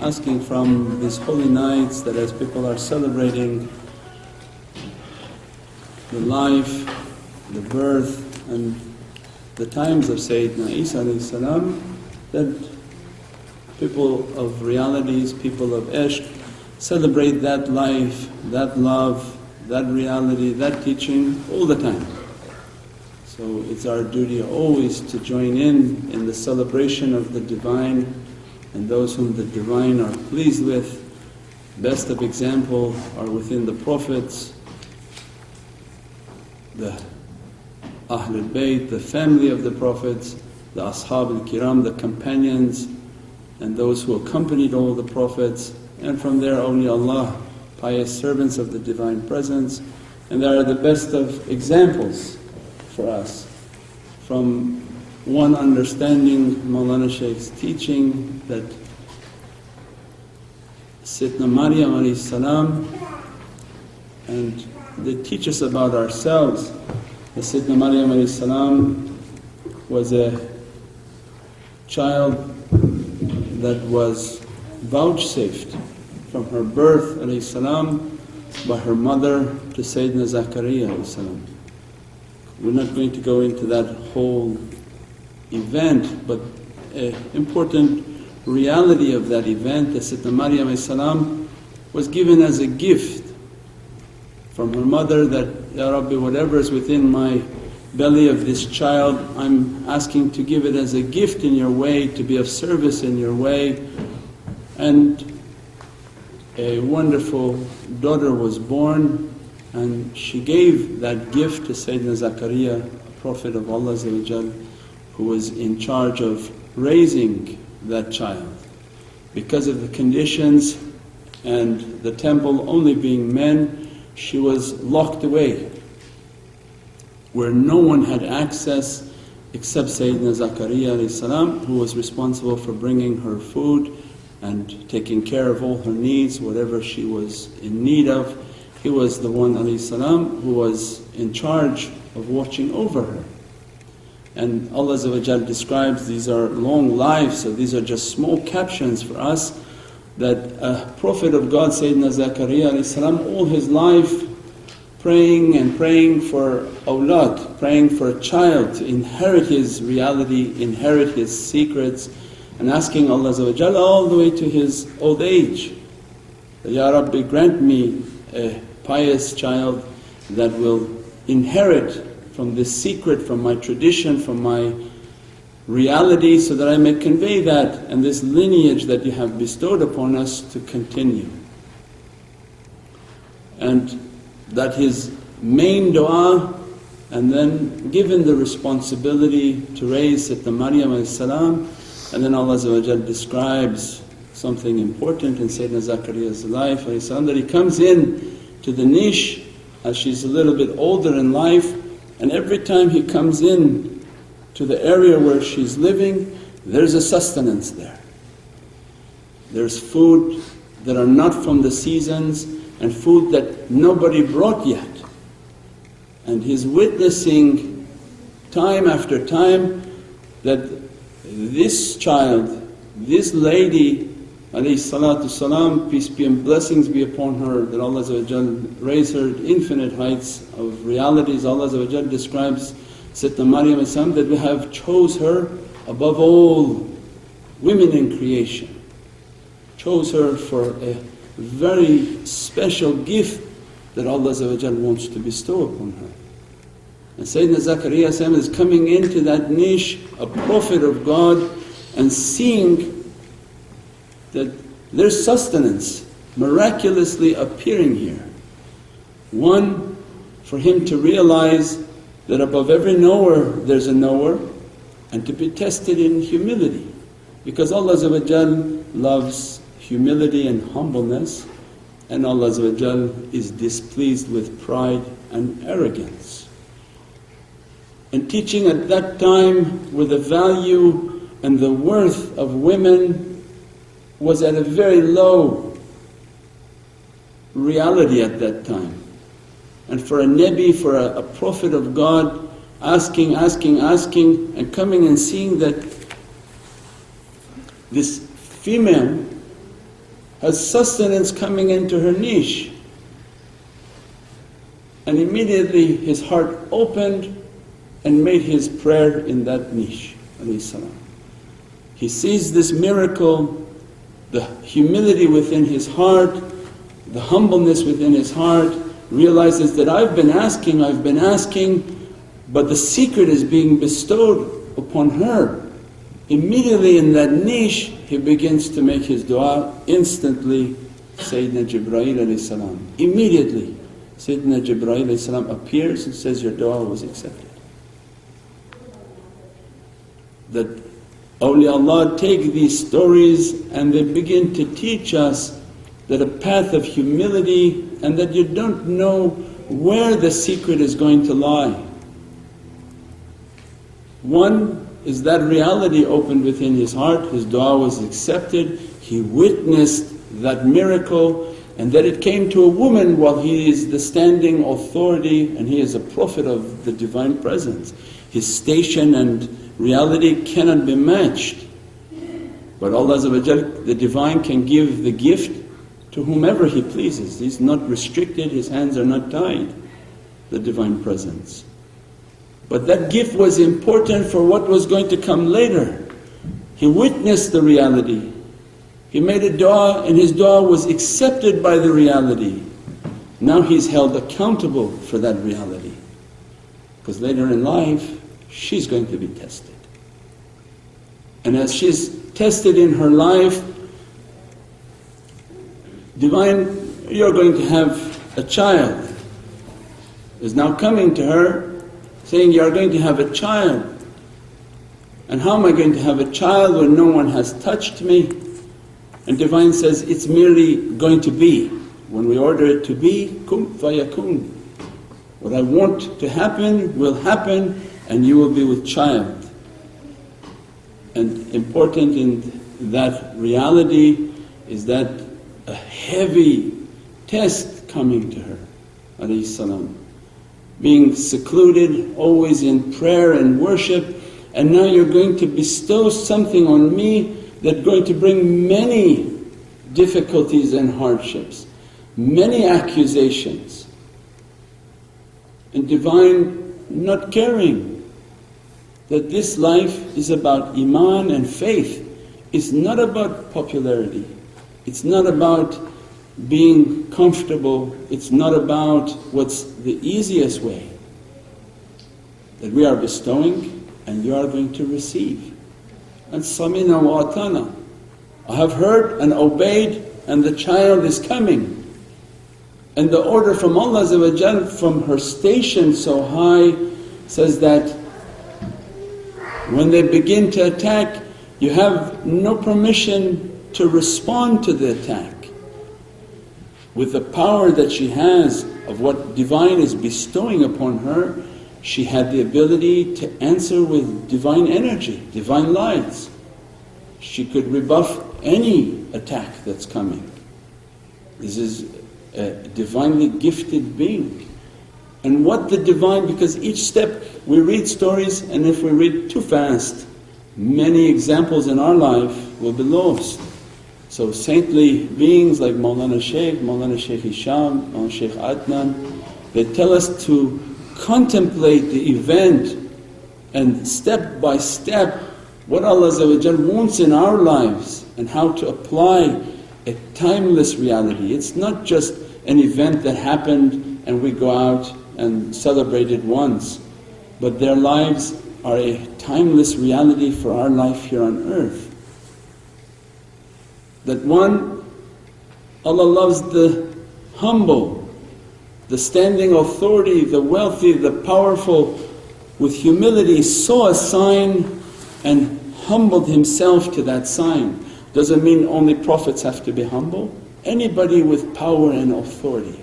asking from these holy nights that as people are celebrating the life, the birth and the times of Sayyidina Isa that people of realities, people of ishq celebrate that life, that love, that reality, that teaching all the time. So it's our duty always to join in the celebration of the Divine and those whom the Divine are pleased with. Best of example are within the Prophets, the ahlul bayt, the family of the Prophets, the ashab al-kiram, the companions and those who accompanied all the Prophets, and from there awliya Allah, pious servants of the Divine Presence. And they are the best of examples for us. From one understanding Mawlana Shaykh's teaching that Sayyidina Maryam and they teach us about ourselves. The Sayyidina Maryam was a child that was vouchsafed from her birth by her mother to Sayyidina Zakariya. We're not going to go into that whole event, but an important reality of that event that Sayyidina Maryam was given as a gift from her mother that, Ya Rabbi, whatever is within my belly of this child, I'm asking to give it as a gift in your way, to be of service in your way. And a wonderful daughter was born, and she gave that gift to Sayyidina Zakariya, a Prophet of Allah who was in charge of raising that child. Because of the conditions and the temple only being men, she was locked away where no one had access except Sayyidina Zakariya who was responsible for bringing her food and taking care of all her needs, whatever she was in need of. He was the one who was in charge of watching over her. And Allah describes, these are long lives, so these are just small captions for us, that a Prophet of God Sayyidina Zakariya all his life praying and praying for awlad, praying for a child to inherit his reality, inherit his secrets, and asking Allah all the way to his old age that, Ya Rabbi, grant me a pious child that will inherit from this secret, from my tradition, from my reality, so that I may convey that and this lineage that you have bestowed upon us to continue. And that his main dua, and then given the responsibility to raise Sayyidina Maryam and then Allah describes something important in Sayyidina Zakariya's life that he comes in to the niche as she's a little bit older in life, and every time he comes in to the area where she's living, there's a sustenance there. There's food that are not from the seasons and food that nobody brought yet. And he's witnessing time after time that this child, this lady peace be and blessings be upon her, that Allah raise her to infinite heights of realities. Allah describes Sayyidina Maryam that we have chose her above all women in creation, chose her for a very special gift that Allah wants to bestow upon her. And Sayyidina Zakariya is coming into that niche, a Prophet of God, and seeing that there's sustenance miraculously appearing here. One, for him to realize that above every knower there's a knower, and to be tested in humility, because Allah loves humility and humbleness, and Allah is displeased with pride and arrogance. And teaching at that time where the value and the worth of women was at a very low reality at that time. And for a Nabi, for a Prophet of God, asking and coming and seeing that this female has sustenance coming into her niche. And immediately his heart opened and made his prayer in that niche. He sees this miracle, the humility within his heart, the humbleness within his heart, realizes that I've been asking, but the secret is being bestowed upon her. Immediately in that niche he begins to make his dua. Instantly Sayyidina Jibreel alayhi salam, immediately Sayyidina Jibreel alayhi salam appears and says, your dua was accepted. That awliyaullah take these stories and they begin to teach us that a path of humility, and that you don't know where the secret is going to lie. One is that reality opened within his heart, his dua was accepted, he witnessed that miracle, and that it came to a woman while he is the standing authority and he is a prophet of the Divine Presence. His station and reality cannot be matched. But Allah the Divine can give the gift to whomever He pleases. He's not restricted, His hands are not tied, the Divine Presence. But that gift was important for what was going to come later. He witnessed the reality, he made a dua and his dua was accepted by the reality. Now he's held accountable for that reality, because later in life she's going to be tested. And as she's tested in her life, Divine, you're going to have a child, is now coming to her saying, you're going to have a child. And how am I going to have a child when no one has touched me? And Divine says, it's merely going to be. When we order it to be, kum fayakun. What I want to happen will happen and you will be with child. And important in that reality is that a heavy test coming to her alayhi salam. Being secluded, always in prayer and worship, and now you're going to bestow something on me that's going to bring many difficulties and hardships, many accusations. And Divine not caring that this life is about iman and faith. It's not about popularity, it's not about being comfortable, it's not about what's the easiest way. That we are bestowing and you are going to receive. And samina wa atana, I have heard and obeyed and the child is coming. And the order from Allah from her station so high says that when they begin to attack, you have no permission to respond to the attack. With the power that she has of what Divine is bestowing upon her, she had the ability to answer with Divine energy, Divine lights. She could rebuff any attack that's coming. This is a Divinely gifted being. And what the Divine, because each step we read stories, and if we read too fast, many examples in our life will be lost. So saintly beings like Mawlana Shaykh Hisham, Mawlana Shaykh Adnan, they tell us to contemplate the event and step by step what Allah wants in our lives and how to apply a timeless reality. It's not just an event that happened and we go out and celebrate it once, but their lives are a timeless reality for our life here on earth. That one, Allah loves the humble, the standing authority, the wealthy, the powerful. With humility saw a sign and humbled himself to that sign. Doesn't mean only prophets have to be humble, anybody with power and authority.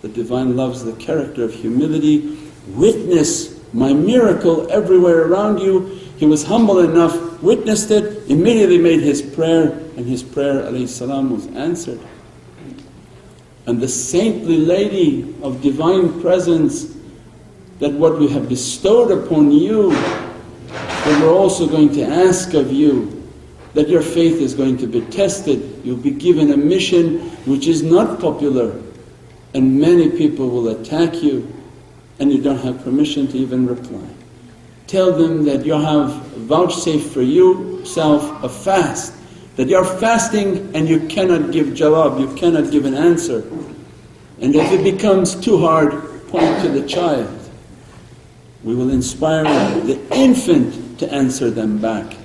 The Divine loves the character of humility. Witness my miracle everywhere around you. He was humble enough, witnessed it, immediately made his prayer, and his prayer alayhi salam was answered. And the saintly lady of Divine Presence, that what we have bestowed upon you, that we're also going to ask of you, that your faith is going to be tested. You'll be given a mission which is not popular, and many people will attack you and you don't have permission to even reply. Tell them that you have vouchsafed for yourself a fast, that you're fasting and you cannot give jawab, you cannot give an answer. And if it becomes too hard, point to the child. We will inspire the infant to answer them back.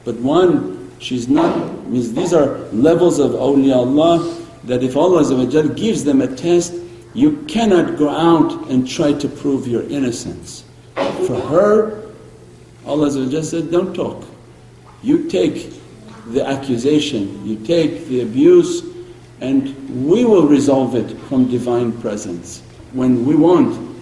But one, she's not, means these are levels of awliya Allah, that if Allah gives them a test, you cannot go out and try to prove your innocence. For her, Allah said, don't talk. You take the accusation, you take the abuse, and we will resolve it from Divine Presence when we want.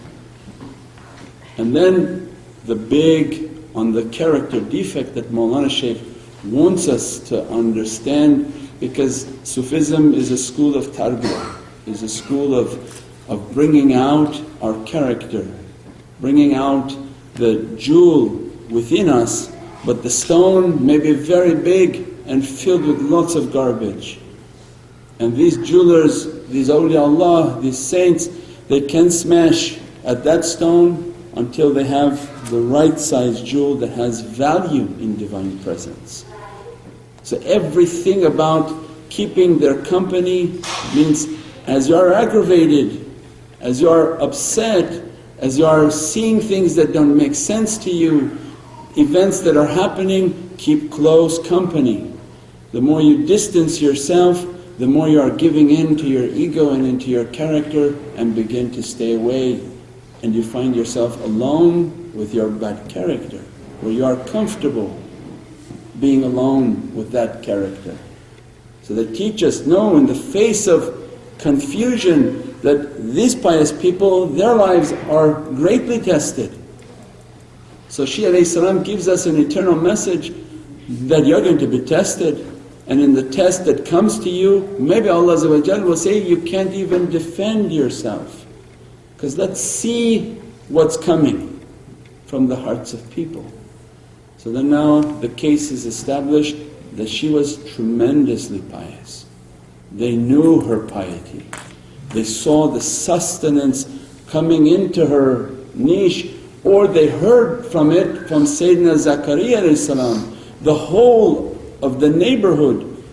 And then the big on the character defect that Mawlana Shaykh wants us to understand, because Sufism is a school of tarbiyah, is a school of bringing out our character, bringing out the jewel within us, but the stone may be very big and filled with lots of garbage. And these jewelers, these awliya Allah, these saints, they can smash at that stone until they have the right size jewel that has value in Divine Presence. So everything about keeping their company means as you are aggravated, as you are upset, as you are seeing things that don't make sense to you, events that are happening, keep close company. The more you distance yourself, the more you are giving in to your ego and into your character and begin to stay away. And you find yourself alone with your bad character, where you are comfortable being alone with that character. So they teach us, no, in the face of confusion, that these pious people, their lives are greatly tested. So Shia gives us an eternal message that you're going to be tested, and in the test that comes to you, maybe Allah will say you can't even defend yourself. Because let's see what's coming from the hearts of people. So then now the case is established that she was tremendously pious. They knew her piety. They saw the sustenance coming into her niche, or they heard from it from Sayyidina Zakaria. The whole of the neighborhood,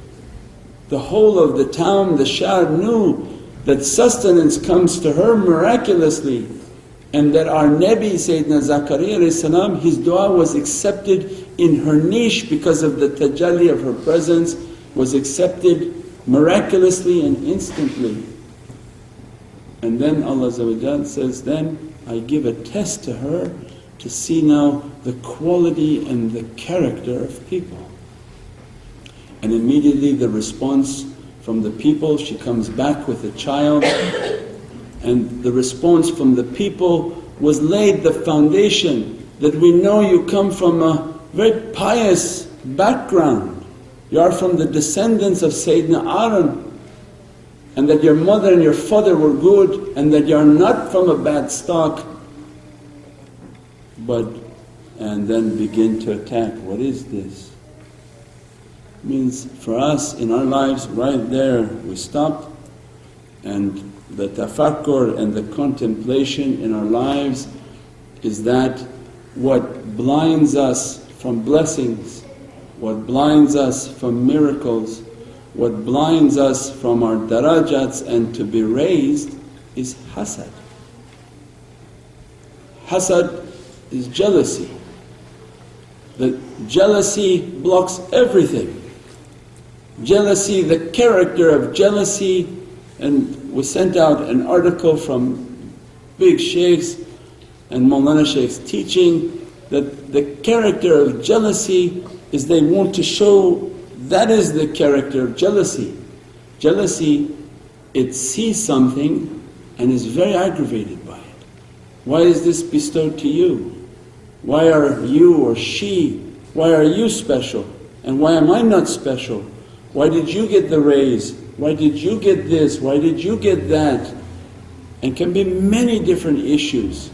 the whole of the town, the shahr knew that sustenance comes to her miraculously, and that our Nabi Sayyidina Zakaria his dua was accepted in her niche because of the tajalli of her presence, was accepted miraculously and instantly. And then Allah says, then I give a test to her to see now the quality and the character of people. And immediately the response from the people, she comes back with a child, and the response from the people was laid the foundation that we know you come from a very pious background. You are from the descendants of Sayyidina Aaron, and that your mother and your father were good, and that you are not from a bad stock. And then begin to attack, what is this? Means for us in our lives, right there we stopped, and the tafakkur and the contemplation in our lives is that what blinds us from blessings, what blinds us from miracles, what blinds us from our darajats and to be raised is hasad. Hasad is jealousy. The jealousy blocks everything. Jealousy, the character of jealousy, and we sent out an article from big shaykhs and Mawlana Shaykh's teaching that the character of jealousy is they want to show that is the character of jealousy. Jealousy, it sees something and is very aggravated by it. Why is this bestowed to you? Why are you or she, why are you special and why am I not special? Why did you get the raise? Why did you get this? Why did you get that? And can be many different issues.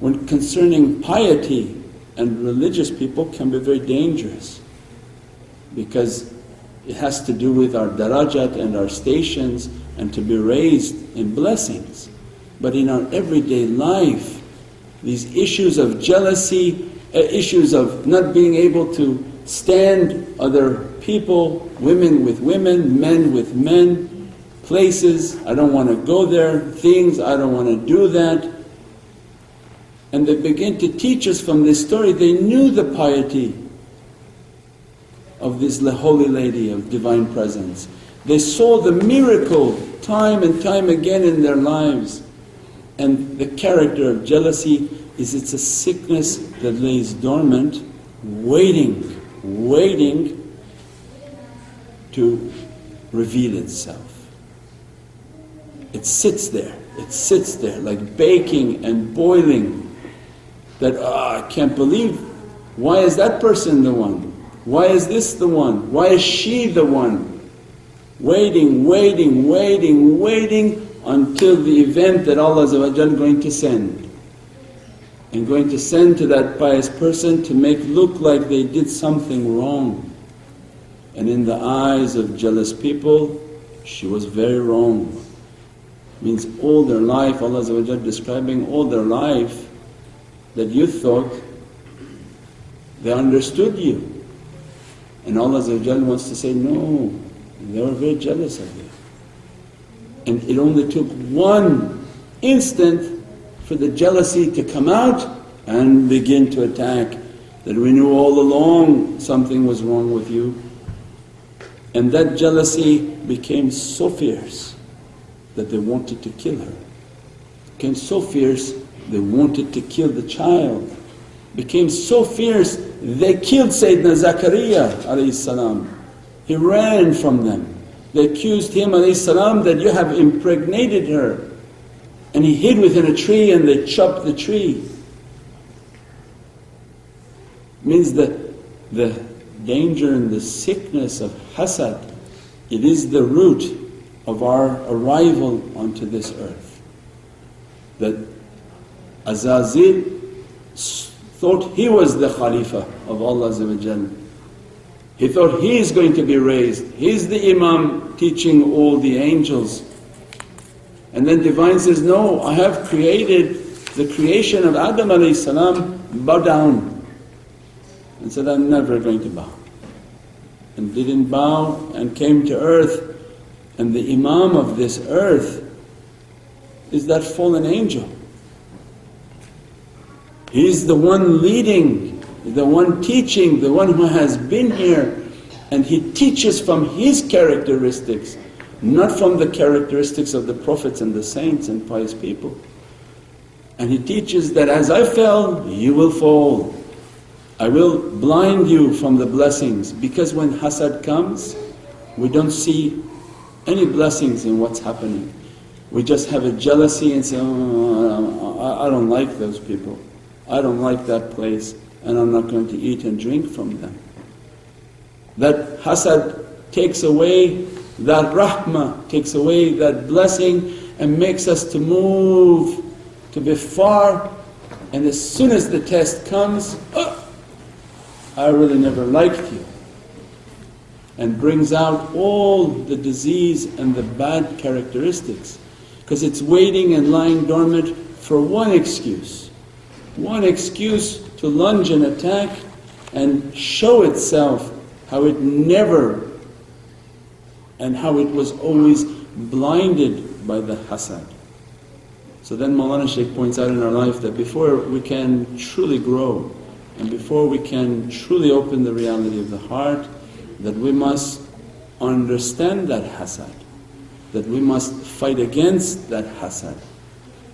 When concerning piety and religious people can be very dangerous. because it has to do with our darajat and our stations and to be raised in blessings. But in our everyday life, these issues of jealousy, issues of not being able to stand other people, women with women, men with men, places, I don't want to go there, things, I don't want to do that. And they begin to teach us from this story. They knew the piety of this holy lady of Divine Presence. They saw the miracle time and time again in their lives. And the character of jealousy is it's a sickness that lays dormant, waiting to reveal itself. It sits there like baking and boiling, that I can't believe, why is that person the one? Why is this the one? Why is she the one? Waiting until the event that Allah is going to send. And going to send to that pious person to make look like they did something wrong. And in the eyes of jealous people, she was very wrong. Means all their life, Allah describing all their life, that you thought they understood you. And Allah wants to say, no, they were very jealous of you. And it only took one instant for the jealousy to come out and begin to attack, that we knew all along something was wrong with you. And that jealousy became so fierce that they wanted to kill her. Became so fierce they wanted to kill the child. Became so fierce they killed Sayyidina Zakaria. He ran from them. They accused him that you have impregnated her. And he hid within a tree and they chopped the tree. Means that the danger and the sickness of hasad, it is the root of our arrival onto this earth. That Azazil thought he was the Khalifa of Allah. He thought he is going to be raised, he's the imam teaching all the angels. And then Divine says, no, I have created the creation of Adam bow down. And said, I'm never going to bow. And didn't bow and came to earth. And the imam of this earth is that fallen angel. He's the one leading, the one teaching, the one who has been here. And he teaches from his characteristics, not from the characteristics of the prophets and the saints and pious people. And he teaches that as I fell, you will fall. I will blind you from the blessings, because when hasad comes, we don't see any blessings in what's happening. We just have a jealousy and say, oh, I don't like those people, I don't like that place, and I'm not going to eat and drink from them. That hasad takes away that rahmah, takes away that blessing and makes us to move, to be far. And as soon as the test comes, oh, I really never liked you. And brings out all the disease and the bad characteristics, because it's waiting and lying dormant for one excuse to lunge and attack and show itself how it never and how it was always blinded by the hasad. So then Mawlana Shaykh points out in our life that before we can truly grow and before we can truly open the reality of the heart, that we must understand that hasad, that we must fight against that hasad.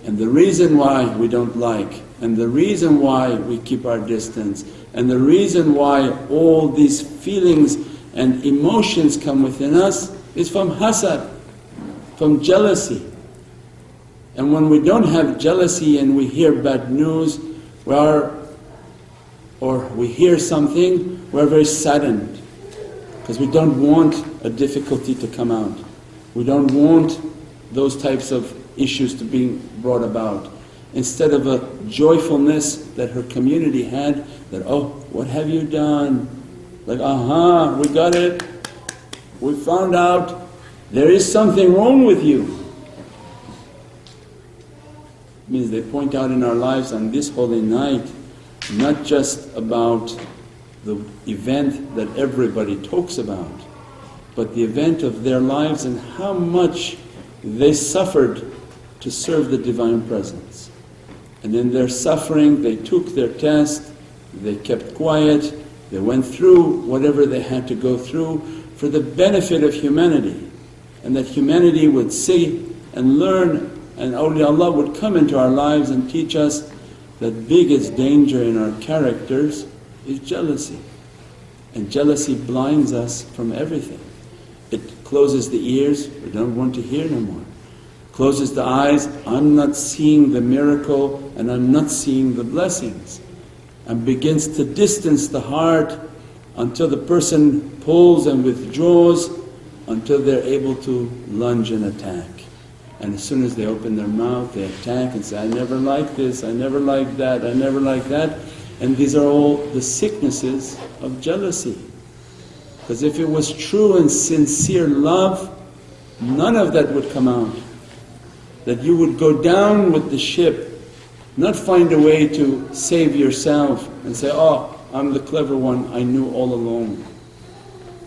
And the reason why we don't like, and the reason why we keep our distance, and the reason why all these feelings and emotions come within us is from hasad, from jealousy. And when we don't have jealousy and we hear bad news, or we hear something, we're very saddened, because we don't want a difficulty to come out. We don't want those types of issues to be brought about. Instead of a joyfulness that her community had, that, oh, what have you done? like, aha, we got it, we found out there is something wrong with you. Means they point out in our lives on this holy night, not just about the event that everybody talks about, but the event of their lives and how much they suffered to serve the Divine Presence. And in their suffering they took their test, they kept quiet, they went through whatever they had to go through for the benefit of humanity. And that humanity would see and learn, and awliyaullah would come into our lives and teach us that biggest danger in our characters is jealousy. And jealousy blinds us from everything. It closes the ears, we don't want to hear no more. Closes the eyes, I'm not seeing the miracle and I'm not seeing the blessings. And begins to distance the heart until the person pulls and withdraws, until they're able to lunge and attack. And as soon as they open their mouth, they attack and say, I never liked this, I never liked that, I never liked that. And these are all the sicknesses of jealousy. Because if it was true and sincere love, none of that would come out. That you would go down with the ship, not find a way to save yourself and say, oh, I'm the clever one, I knew all along.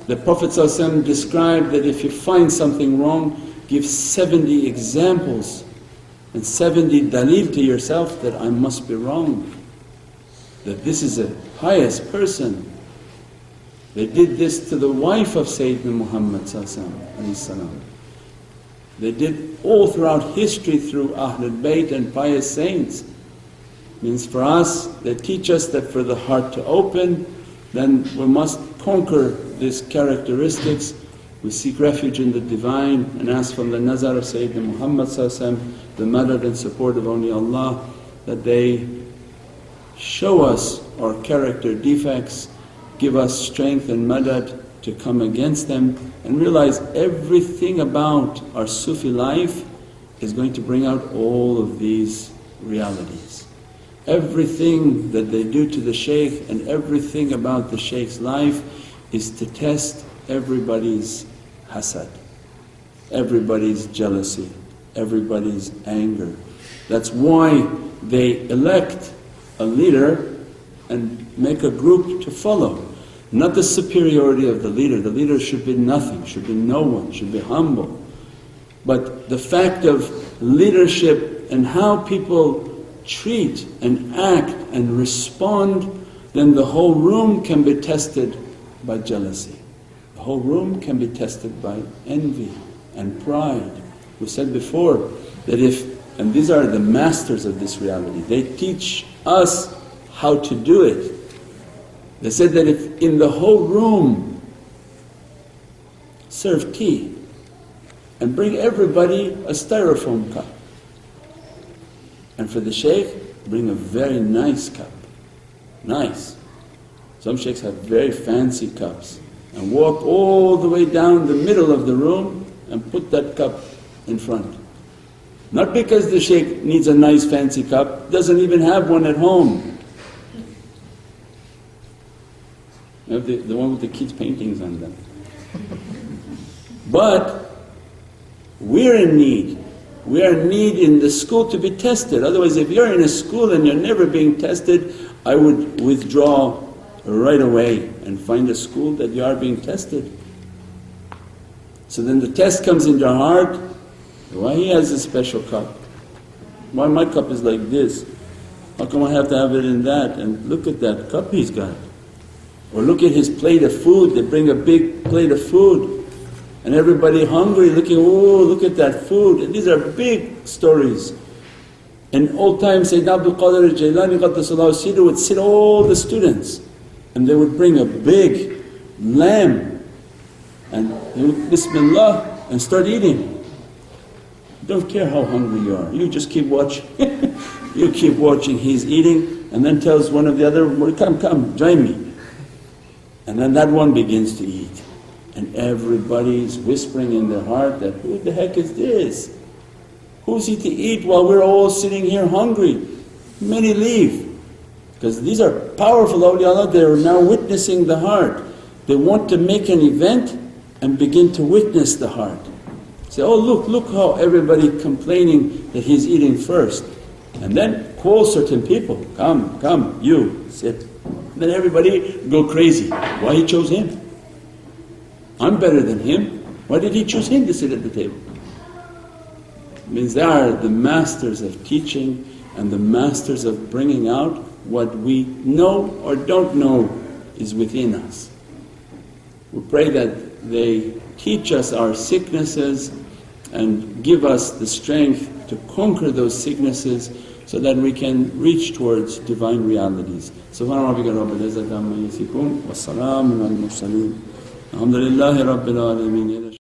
The Prophet ﷺ described that if you find something wrong, give 70 examples and 70 dalil to yourself that I must be wrong. That this is a pious person. They did this to the wife of Sayyidina Muhammad ﷺ. They did all throughout history through ahlul, bayt and pious saints. Means for us, they teach us that for the heart to open, then we must conquer these characteristics. We seek refuge in the Divine and ask from the nazar of Sayyidina Muhammad the madad and support of awliyaullah, that they show us our character defects, give us strength and madad to come against them, and realize everything about our Sufi life is going to bring out all of these realities. Everything that they do to the Shaykh and everything about the Shaykh's life is to test everybody's hasad, everybody's jealousy, everybody's anger. That's why they elect a leader and make a group to follow. Not the superiority of the leader should be nothing, should be no one, should be humble. But the fact of leadership and how people treat and act and respond, then the whole room can be tested by jealousy. The whole room can be tested by envy and pride. We said before that and these are the masters of this reality, they teach us how to do it. They said that if in the whole room serve tea and bring everybody a styrofoam cup, and for the Shaykh bring a very nice cup, nice. Some Shaykhs have very fancy cups, and walk all the way down the middle of the room and put that cup in front. Not because the Shaykh needs a nice fancy cup, doesn't even have one at home. You know, the one with the kids' paintings on them. But we're in need. We are in need in the school to be tested. Otherwise, if you're in a school and you're never being tested, I would withdraw right away and find a school that you are being tested. So then the test comes into your heart, why he has a special cup? Why my cup is like this? How come I have to have it in that? And look at that cup he's got. Or look at his plate of food, they bring a big plate of food and everybody hungry looking, oh look at that food. And these are big stories. In old times Sayyidina Abdul Qadir al-Jailani Qaddasallahu Sirruhu would sit all the students and they would bring a big lamb and he would Bismillah and start eating. Don't care how hungry you are, you just keep watching. You keep watching, he's eating and then tells one of the other, come, join me. And then that one begins to eat. And everybody's whispering in their heart that, who the heck is this? Who's he to eat while we're all sitting here hungry? Many leave. Because these are powerful awliyaullah, they are now witnessing the heart. They want to make an event and begin to witness the heart. Say, oh look how everybody complaining that he's eating first. And then call certain people, come, you, sit. And then everybody go crazy. Why he chose him? I'm better than him. Why did he choose him to sit at the table? Means they are the masters of teaching and the masters of bringing out what we know or don't know is within us. We pray that they teach us our sicknesses and give us the strength to conquer those sicknesses so that we can reach towards divine realities. Subhana rabbika rabbil izzati amma yasifun wa salamun al mursaleen. Alhamdulillahi rabbil alameen.